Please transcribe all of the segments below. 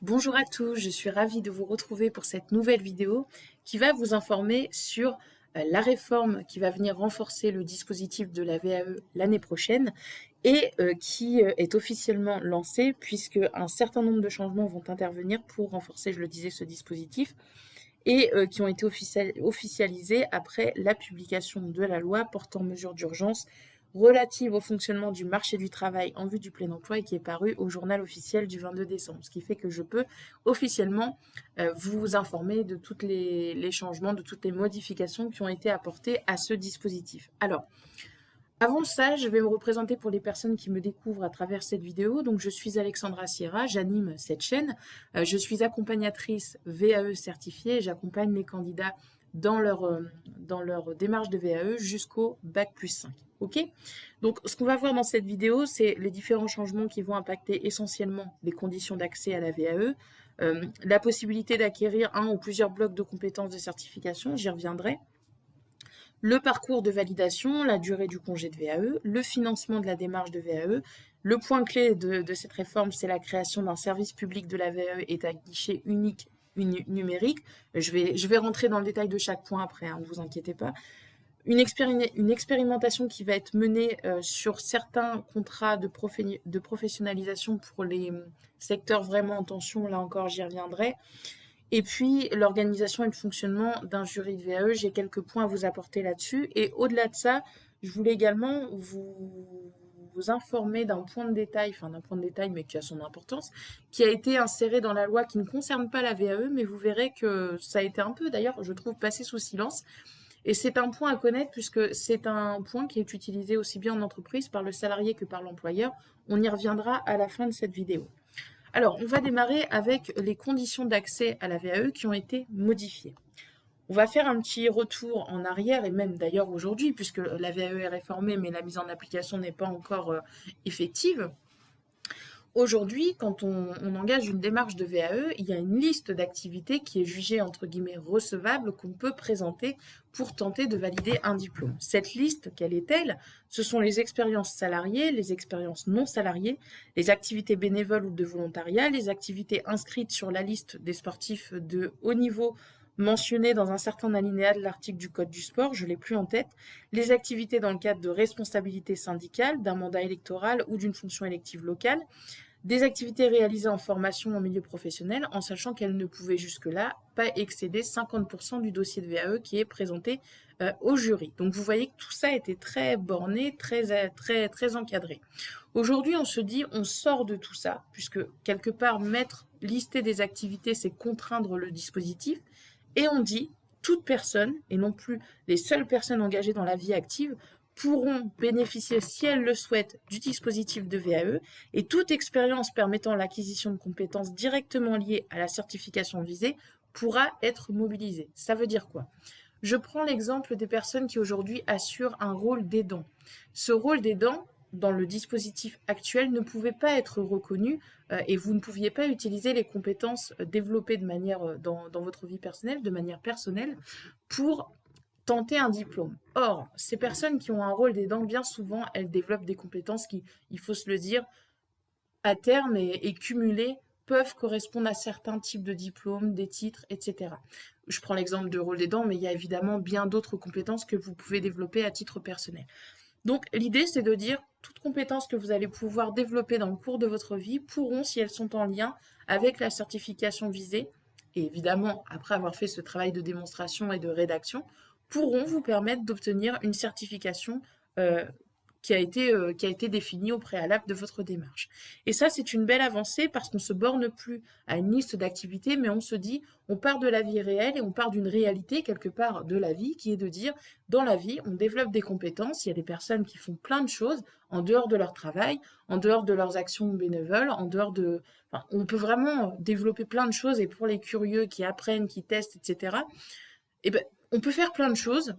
Bonjour à tous, je suis ravie de vous retrouver pour cette nouvelle vidéo qui va vous informer sur la réforme qui va venir renforcer le dispositif de la VAE l'année prochaine et qui est officiellement lancée puisque un certain nombre de changements vont intervenir pour renforcer, je le disais, ce dispositif et qui ont été officialisés après la publication de la loi portant mesures d'urgence relative au fonctionnement du marché du travail en vue du plein emploi et qui est paru au journal officiel du 22 décembre. Ce qui fait que je peux officiellement vous informer de tous les changements, de toutes les modifications qui ont été apportées à ce dispositif. Alors, avant ça, je vais me représenter pour les personnes qui me découvrent à travers cette vidéo. Donc, je suis Alexandra Sierra, j'anime cette chaîne. Je suis accompagnatrice VAE certifiée et j'accompagne les candidats dans leur démarche de VAE jusqu'au Bac+5. Ok. Donc, ce qu'on va voir dans cette vidéo, c'est les différents changements qui vont impacter essentiellement les conditions d'accès à la VAE, la possibilité d'acquérir un ou plusieurs blocs de compétences de certification, j'y reviendrai, le parcours de validation, la durée du congé de VAE, le financement de la démarche de VAE. Le point clé de cette réforme, c'est la création d'un service public de la VAE et d'un guichet unique numérique. Je vais rentrer dans le détail de chaque point après, hein, ne vous inquiétez pas. Une expérimentation qui va être menée sur certains contrats de professionnalisation pour les secteurs vraiment en tension, là encore j'y reviendrai. Et puis, l'organisation et le fonctionnement d'un jury de VAE, j'ai quelques points à vous apporter là-dessus. Et au-delà de ça, je voulais également vous informer d'un point de détail, enfin d'un point de détail, mais qui a son importance, qui a été inséré dans la loi qui ne concerne pas la VAE, mais vous verrez que ça a été un peu, d'ailleurs, je trouve, passé sous silence. Et c'est un point à connaître puisque c'est un point qui est utilisé aussi bien en entreprise par le salarié que par l'employeur. On y reviendra à la fin de cette vidéo. Alors, on va démarrer avec les conditions d'accès à la VAE qui ont été modifiées. On va faire un petit retour en arrière, et même d'ailleurs aujourd'hui, puisque la VAE est réformée, mais la mise en application n'est pas encore effective. Aujourd'hui, quand on engage une démarche de VAE, il y a une liste d'activités qui est jugée, entre guillemets, recevable, qu'on peut présenter pour tenter de valider un diplôme. Cette liste, quelle est-elle? Ce sont les expériences salariées, les expériences non salariées, les activités bénévoles ou de volontariat, les activités inscrites sur la liste des sportifs de haut niveau mentionnées dans un certain alinéa de l'article du Code du sport, je ne l'ai plus en tête, les activités dans le cadre de responsabilité syndicale, d'un mandat électoral ou d'une fonction élective locale, des activités réalisées en formation en milieu professionnel, en sachant qu'elles ne pouvaient jusque-là pas excéder 50% du dossier de VAE qui est présenté au jury. Donc vous voyez que tout ça était très borné, très encadré. Aujourd'hui, on se dit, on sort de tout ça, puisque quelque part, lister des activités, c'est contraindre le dispositif, et on dit, toute personne, et non plus les seules personnes engagées dans la vie active, pourront bénéficier, si elles le souhaitent, du dispositif de VAE et toute expérience permettant l'acquisition de compétences directement liées à la certification visée pourra être mobilisée. Ça veut dire quoi? Je prends l'exemple des personnes qui aujourd'hui assurent un rôle d'aidant. Ce rôle d'aidant, dans le dispositif actuel, ne pouvait pas être reconnu et vous ne pouviez pas utiliser les compétences développées de manière dans votre vie personnelle, de manière personnelle, pour tenter un diplôme. Or, ces personnes qui ont un rôle d'aidant, bien souvent, elles développent des compétences qui, il faut se le dire, à terme et cumulées, peuvent correspondre à certains types de diplômes, des titres, etc. Je prends l'exemple de rôle d'aidant, mais il y a évidemment bien d'autres compétences que vous pouvez développer à titre personnel. Donc, l'idée, c'est de dire toutes compétences que vous allez pouvoir développer dans le cours de votre vie pourront, si elles sont en lien avec la certification visée, et évidemment, après avoir fait ce travail de démonstration et de rédaction, pourront vous permettre d'obtenir une certification qui a été définie au préalable de votre démarche. Et ça, c'est une belle avancée parce qu'on ne se borne plus à une liste d'activités, mais on se dit, on part de la vie réelle et on part d'une réalité quelque part de la vie qui est de dire, dans la vie, on développe des compétences, il y a des personnes qui font plein de choses en dehors de leur travail, en dehors de leurs actions bénévoles, en dehors de... Enfin, on peut vraiment développer plein de choses et pour les curieux qui apprennent, qui testent, etc., eh ben, on peut faire plein de choses,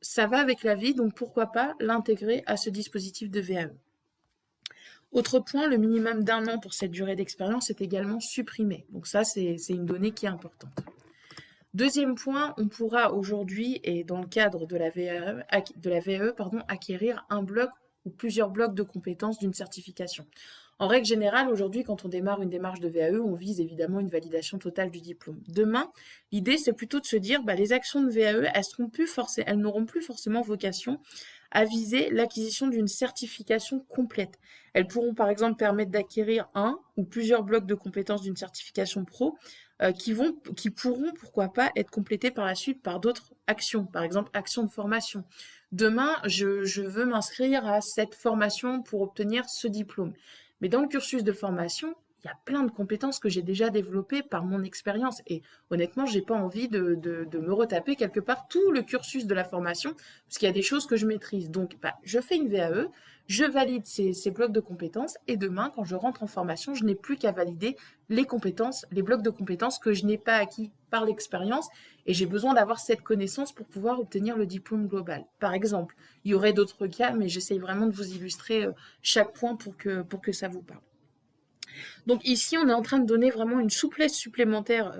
ça va avec la vie, donc pourquoi pas l'intégrer à ce dispositif de VAE. Autre point, le minimum d'1 an pour cette durée d'expérience est également supprimé. Donc ça, c'est une donnée qui est importante. Deuxième point, on pourra aujourd'hui, et dans le cadre de la VAE, acquérir un bloc ou plusieurs blocs de compétences d'une certification. En règle générale, aujourd'hui, quand on démarre une démarche de VAE, on vise évidemment une validation totale du diplôme. Demain, l'idée, c'est plutôt de se dire, les actions de VAE, elles n'auront plus forcément vocation à viser l'acquisition d'une certification complète. Elles pourront par exemple permettre d'acquérir un ou plusieurs blocs de compétences d'une certification pro qui pourront, pourquoi pas, être complétés par la suite par d'autres actions, par exemple actions de formation. Demain, je veux m'inscrire à cette formation pour obtenir ce diplôme. Mais dans le cursus de formation, il y a plein de compétences que j'ai déjà développées par mon expérience. Et honnêtement, j'ai pas envie de me retaper quelque part tout le cursus de la formation, parce qu'il y a des choses que je maîtrise. Donc, je fais une VAE, je valide ces blocs de compétences, et demain, quand je rentre en formation, je n'ai plus qu'à valider les compétences, les blocs de compétences que je n'ai pas acquis par l'expérience, et j'ai besoin d'avoir cette connaissance pour pouvoir obtenir le diplôme global. Par exemple, il y aurait d'autres cas, mais j'essaye vraiment de vous illustrer chaque point pour que ça vous parle. Donc ici, on est en train de donner vraiment une souplesse supplémentaire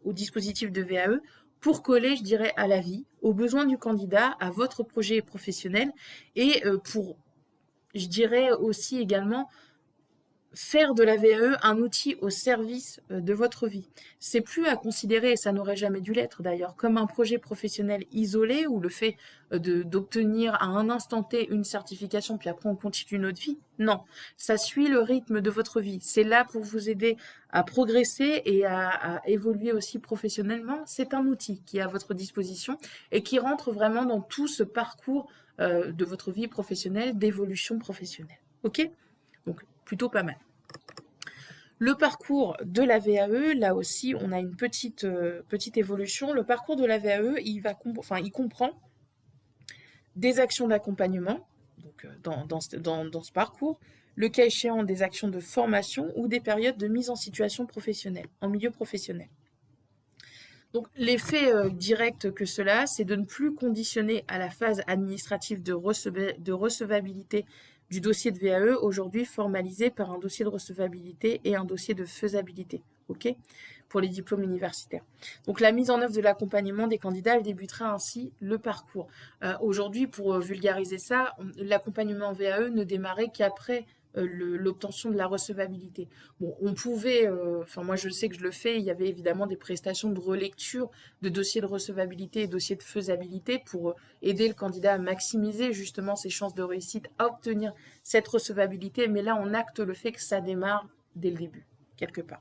au dispositif de VAE pour coller, je dirais, à la vie, aux besoins du candidat, à votre projet professionnel et pour, je dirais aussi également, faire de la VAE un outil au service de votre vie. C'est plus à considérer, et ça n'aurait jamais dû l'être d'ailleurs, comme un projet professionnel isolé où le fait d'obtenir à un instant T une certification puis après on continue notre vie. Non, ça suit le rythme de votre vie. C'est là pour vous aider à progresser et à évoluer aussi professionnellement. C'est un outil qui est à votre disposition et qui rentre vraiment dans tout ce parcours de votre vie professionnelle, d'évolution professionnelle. Ok? Donc, plutôt pas mal. Le parcours de la VAE, là aussi, on a une petite évolution. Le parcours de la VAE, il comprend des actions d'accompagnement, donc dans ce parcours, le cas échéant des actions de formation ou des périodes de mise en situation professionnelle, en milieu professionnel. Donc l'effet direct que cela, c'est de ne plus conditionner à la phase administrative de recevabilité du dossier de VAE, aujourd'hui formalisé par un dossier de recevabilité et un dossier de faisabilité, pour les diplômes universitaires. Donc la mise en œuvre de l'accompagnement des candidats, elle débutera ainsi le parcours. Aujourd'hui, pour vulgariser ça, l'accompagnement VAE ne démarrait qu'après l'obtention de la recevabilité. Bon, on pouvait, moi je sais que je le fais, il y avait évidemment des prestations de relecture de dossiers de recevabilité et dossiers de faisabilité pour aider le candidat à maximiser justement ses chances de réussite à obtenir cette recevabilité, mais là on acte le fait que ça démarre dès le début, quelque part.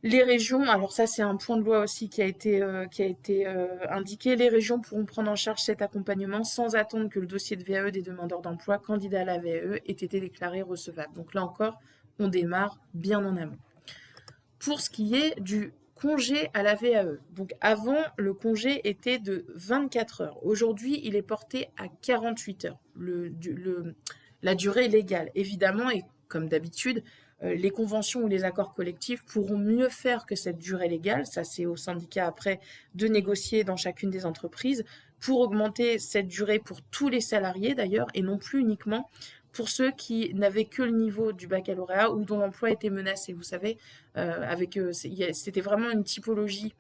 Les régions, alors ça c'est un point de loi aussi qui a été indiqué, les régions pourront prendre en charge cet accompagnement sans attendre que le dossier de VAE des demandeurs d'emploi candidats à la VAE ait été déclaré recevable. Donc là encore, on démarre bien en amont. Pour ce qui est du congé à la VAE, donc avant le congé était de 24 heures. Aujourd'hui, il est porté à 48 heures, la durée légale. Évidemment, et comme d'habitude, les conventions ou les accords collectifs pourront mieux faire que cette durée légale, ça c'est au syndicat après de négocier dans chacune des entreprises, pour augmenter cette durée pour tous les salariés d'ailleurs, et non plus uniquement pour ceux qui n'avaient que le niveau du baccalauréat ou dont l'emploi était menacé. Vous savez, c'était vraiment une typologie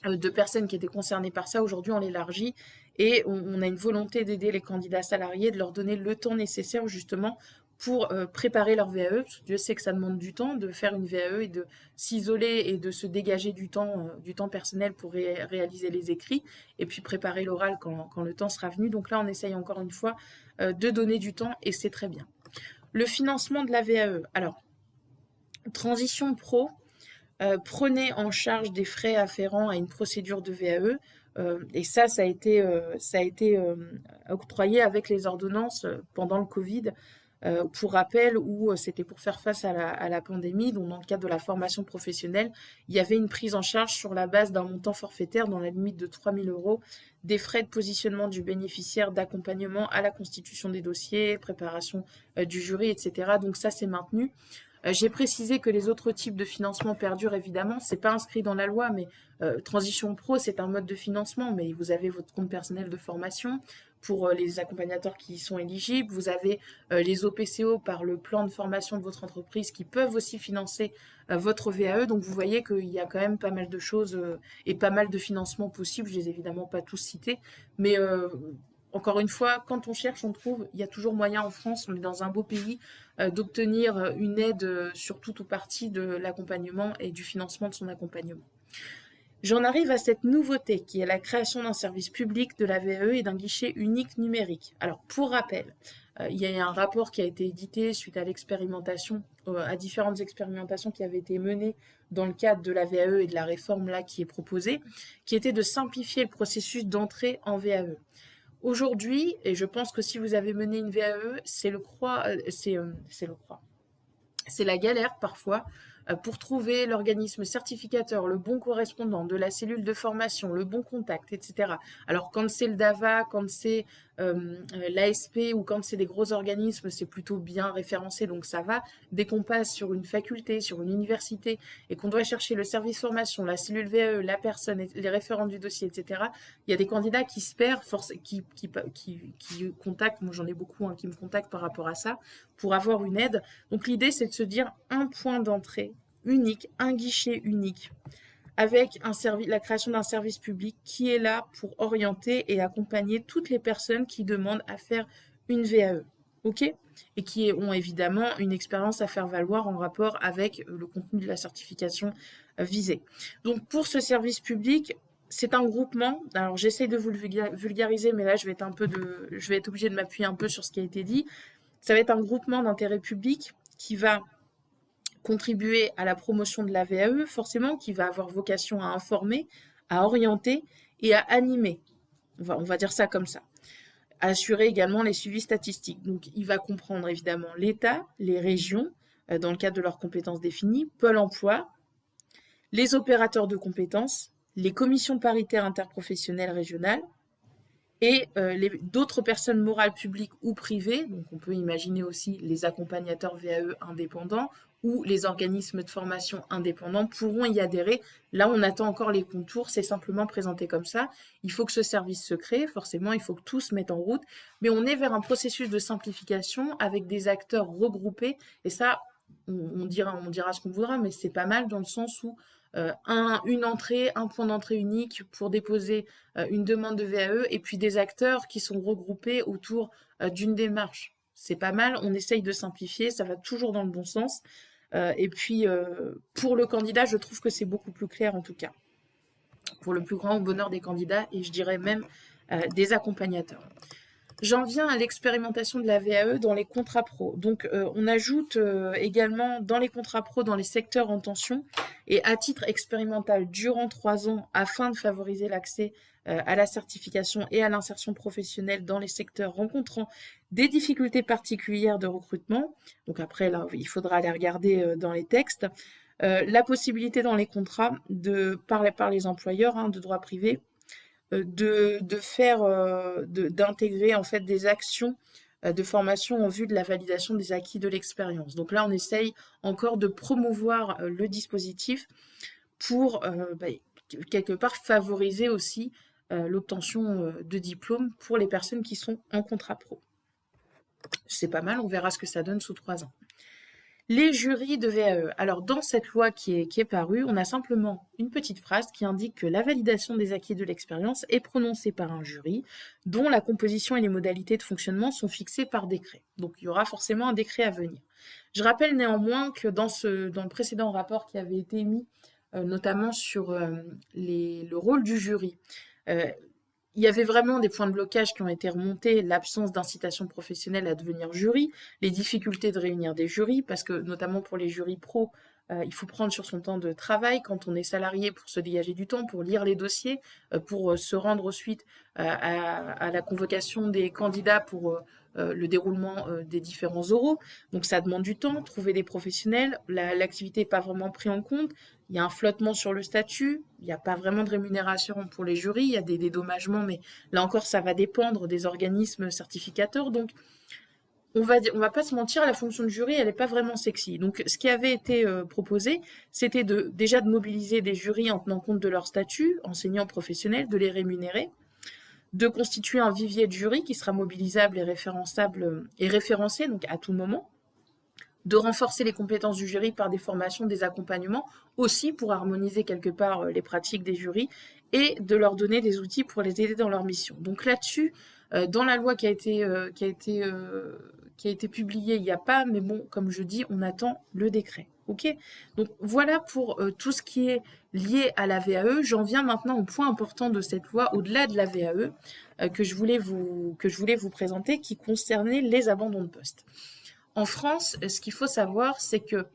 de personnes qui étaient concernées par ça. Aujourd'hui, on l'élargit et on a une volonté d'aider les candidats salariés, de leur donner le temps nécessaire justement pour préparer leur VAE. Dieu sait que ça demande du temps de faire une VAE et de s'isoler et de se dégager du temps personnel pour réaliser les écrits et puis préparer l'oral quand le temps sera venu. Donc là, on essaye encore une fois de donner du temps et c'est très bien. Le financement de la VAE. Alors, Transition Pro, prenez en charge des frais afférents à une procédure de VAE. Et ça a été octroyé avec les ordonnances pendant le Covid. Pour rappel, où c'était pour faire face à la pandémie, donc dans le cadre de la formation professionnelle, il y avait une prise en charge sur la base d'un montant forfaitaire dans la limite de 3 000 € des frais de positionnement du bénéficiaire d'accompagnement à la constitution des dossiers, préparation du jury, etc. Donc ça, c'est maintenu. J'ai précisé que les autres types de financement perdurent évidemment, c'est pas inscrit dans la loi, mais Transition Pro, c'est un mode de financement, mais vous avez votre compte personnel de formation pour les accompagnateurs qui y sont éligibles, vous avez les OPCO par le plan de formation de votre entreprise qui peuvent aussi financer votre VAE, donc vous voyez qu'il y a quand même pas mal de choses et pas mal de financements possibles, je les ai évidemment pas tous cités, mais encore une fois, quand on cherche, on trouve. Il y a toujours moyen en France, on est dans un beau pays, d'obtenir une aide sur tout ou partie de l'accompagnement et du financement de son accompagnement. J'en arrive à cette nouveauté qui est la création d'un service public de la VAE et d'un guichet unique numérique. Alors, pour rappel, il y a un rapport qui a été édité suite à l'expérimentation, à différentes expérimentations qui avaient été menées dans le cadre de la VAE et de la réforme là qui est proposée, qui était de simplifier le processus d'entrée en VAE. Aujourd'hui, et je pense que si vous avez mené une VAE, c'est la galère parfois pour trouver l'organisme certificateur, le bon correspondant de la cellule de formation, le bon contact, etc. Alors quand c'est le DAVA, quand c'est l'ASP ou quand c'est des gros organismes, c'est plutôt bien référencé, donc ça va. Dès qu'on passe sur une faculté, sur une université, et qu'on doit chercher le service formation, la cellule VAE, la personne, les référents du dossier, etc., il y a des candidats qui se perdent, qui contactent, moi j'en ai beaucoup qui me contactent par rapport à ça, pour avoir une aide. Donc l'idée, c'est de se dire un point d'entrée unique, un guichet unique, avec la création d'un service public qui est là pour orienter et accompagner toutes les personnes qui demandent à faire une VAE, ok? Et qui ont évidemment une expérience à faire valoir en rapport avec le contenu de la certification visée. Donc pour ce service public, c'est un groupement. Alors j'essaie de vous le vulgariser, mais là je vais être obligée de m'appuyer un peu sur ce qui a été dit. Ça va être un groupement d'intérêt public qui va contribuer à la promotion de la VAE, forcément, qui va avoir vocation à informer, à orienter et à animer. On va dire ça comme ça. À assurer également les suivis statistiques. Donc, il va comprendre évidemment l'État, les régions, dans le cadre de leurs compétences définies, Pôle emploi, les opérateurs de compétences, les commissions paritaires interprofessionnelles régionales, et d'autres personnes morales publiques ou privées, donc on peut imaginer aussi les accompagnateurs VAE indépendants ou les organismes de formation indépendants pourront y adhérer. Là, on attend encore les contours, c'est simplement présenté comme ça. Il faut que ce service se crée, forcément, il faut que tout se mette en route, mais on est vers un processus de simplification avec des acteurs regroupés, et ça, on dira ce qu'on voudra, mais c'est pas mal dans le sens où une entrée, un point d'entrée unique pour déposer une demande de VAE et puis des acteurs qui sont regroupés autour d'une démarche. C'est pas mal, on essaye de simplifier, ça va toujours dans le bon sens. Et puis, pour le candidat, je trouve que c'est beaucoup plus clair en tout cas. Pour le plus grand bonheur des candidats et je dirais même des accompagnateurs. J'en viens à l'expérimentation de la VAE dans les contrats pro. Donc, on ajoute également dans les contrats pro, dans les secteurs en tension, et à titre expérimental durant 3 ans, afin de favoriser l'accès à la certification et à l'insertion professionnelle dans les secteurs rencontrant des difficultés particulières de recrutement. Donc après, là, il faudra aller regarder dans les textes. La possibilité dans les contrats par les employeurs de droit privé, d'intégrer en fait des actions de formation en vue de la validation des acquis de l'expérience. Donc là, on essaye encore de promouvoir le dispositif pour quelque part favoriser aussi l'obtention de diplômes pour les personnes qui sont en contrat pro. C'est pas mal, on verra ce que ça donne sous 3 ans. Les jurys de VAE. Alors, dans cette loi qui est parue, on a simplement une petite phrase qui indique que la validation des acquis de l'expérience est prononcée par un jury dont la composition et les modalités de fonctionnement sont fixées par décret. Donc, il y aura forcément un décret à venir. Je rappelle néanmoins que dans le précédent rapport qui avait été émis, notamment sur le rôle du jury, il y avait vraiment des points de blocage qui ont été remontés, l'absence d'incitation professionnelle à devenir jury, les difficultés de réunir des jurys, parce que notamment pour les jurys pro, il faut prendre sur son temps de travail quand on est salarié pour se dégager du temps, pour lire les dossiers, pour se rendre ensuite à la convocation des candidats pour le déroulement des différents oraux. Donc ça demande du temps, trouver des professionnels, l'activité n'est pas vraiment prise en compte, il y a un flottement sur le statut, il n'y a pas vraiment de rémunération pour les jurys, il y a des dédommagements, mais là encore ça va dépendre des organismes certificateurs. Donc on va pas se mentir, la fonction de jury, elle n'est pas vraiment sexy. Donc, ce qui avait été proposé, c'était déjà de mobiliser des jurys en tenant compte de leur statut, enseignants professionnels, de les rémunérer, de constituer un vivier de jury qui sera mobilisable et référençable et référencé, donc à tout moment, de renforcer les compétences du jury par des formations, des accompagnements, aussi pour harmoniser quelque part les pratiques des jurys et de leur donner des outils pour les aider dans leur mission. Donc là-dessus, Dans la loi qui a été publiée, il n'y a pas, mais bon, comme je dis, on attend le décret. Ok? Donc voilà pour tout ce qui est lié à la VAE. J'en viens maintenant au point important de cette loi, au-delà de la VAE, que je voulais vous présenter, qui concernait les abandons de poste. En France, ce qu'il faut savoir, c'est que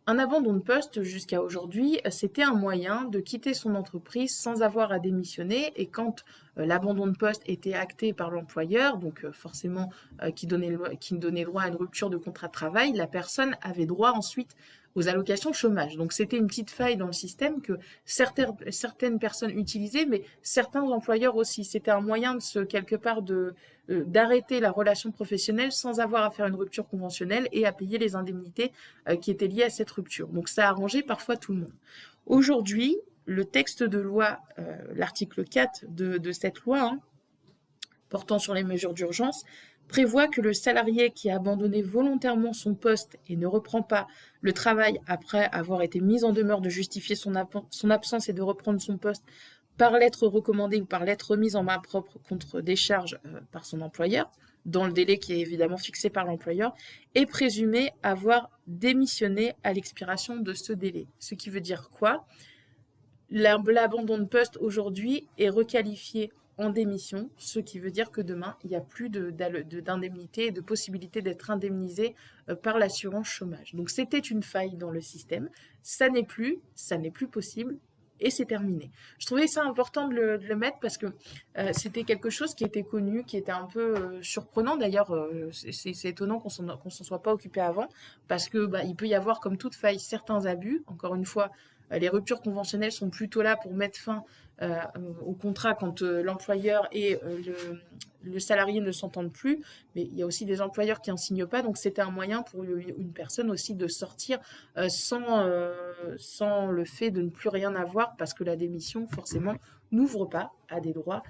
un abandon de poste, jusqu'à aujourd'hui, c'était un moyen de quitter son entreprise sans avoir à démissionner. Et quand l'abandon de poste était acté par l'employeur, donc forcément qui donnait droit à une rupture de contrat de travail, la personne avait droit ensuite aux allocations chômage. Donc c'était une petite faille dans le système que certaines personnes utilisaient, mais certains employeurs aussi. C'était un moyen quelque part d'arrêter la relation professionnelle sans avoir à faire une rupture conventionnelle et à payer les indemnités qui étaient liées à cette rupture. Donc ça a arrangé parfois tout le monde. Aujourd'hui, le texte de loi, l'article 4 de cette loi, portant sur les mesures d'urgence, prévoit que le salarié qui a abandonné volontairement son poste et ne reprend pas le travail après avoir été mis en demeure de justifier son absence et de reprendre son poste par lettre recommandée ou par lettre remise en main propre contre décharge par son employeur, dans le délai qui est évidemment fixé par l'employeur, est présumé avoir démissionné à l'expiration de ce délai. Ce qui veut dire quoi? L'abandon de poste aujourd'hui est requalifié en démission, ce qui veut dire que demain, il n'y a plus d'indemnité et de possibilité d'être indemnisé par l'assurance chômage. Donc c'était une faille dans le système, ça n'est plus possible, et c'est terminé. Je trouvais ça important de le mettre parce que c'était quelque chose qui était connu, qui était un peu surprenant. D'ailleurs, c'est étonnant qu'on s'en soit pas occupé avant, parce que il peut y avoir, comme toute faille, certains abus. Encore une fois, les ruptures conventionnelles sont plutôt là pour mettre fin au contrat quand l'employeur et le salarié ne s'entendent plus, mais il y a aussi des employeurs qui n'en signent pas, donc c'était un moyen pour une personne aussi de sortir sans le fait de ne plus rien avoir, parce que la démission, forcément, n'ouvre pas à des droits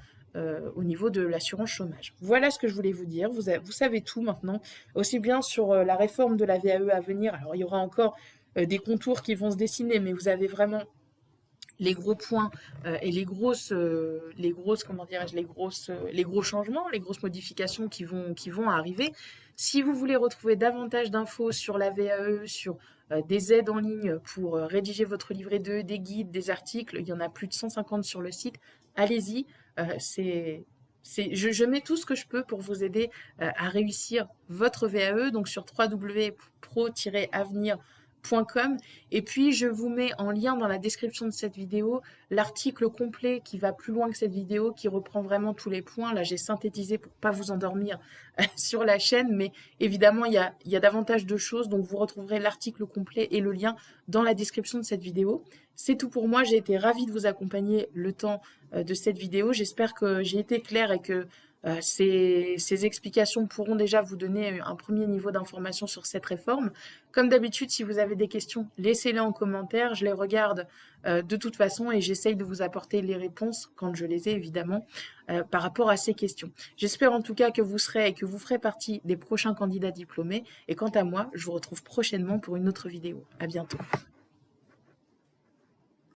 au niveau de l'assurance chômage. Voilà ce que je voulais vous dire. Vous savez tout maintenant, aussi bien sur la réforme de la VAE à venir. Alors, il y aura encore des contours qui vont se dessiner, mais vous avez vraiment les gros points et les gros changements, les grosses modifications qui vont arriver. Si vous voulez retrouver davantage d'infos sur la VAE, sur des aides en ligne pour rédiger votre livret 2, des guides, des articles, il y en a plus de 150 sur le site, allez-y, je mets tout ce que je peux pour vous aider à réussir votre VAE, donc sur www.pro-avenir.com. Et puis je vous mets en lien dans la description de cette vidéo l'article complet qui va plus loin que cette vidéo, qui reprend vraiment tous les points. Là, j'ai synthétisé pour pas vous endormir sur la chaîne, mais évidemment il y a davantage de choses, donc vous retrouverez l'article complet et le lien dans la description de cette vidéo. C'est tout pour moi, j'ai été ravie de vous accompagner le temps de cette vidéo. J'espère que j'ai été claire et que ces explications pourront déjà vous donner un premier niveau d'information sur cette réforme. Comme d'habitude, si vous avez des questions, laissez-les en commentaire. Je les regarde de toute façon et j'essaye de vous apporter les réponses, quand je les ai évidemment, par rapport à ces questions. J'espère en tout cas que vous serez et que vous ferez partie des prochains candidats diplômés. Et quant à moi, je vous retrouve prochainement pour une autre vidéo. À bientôt.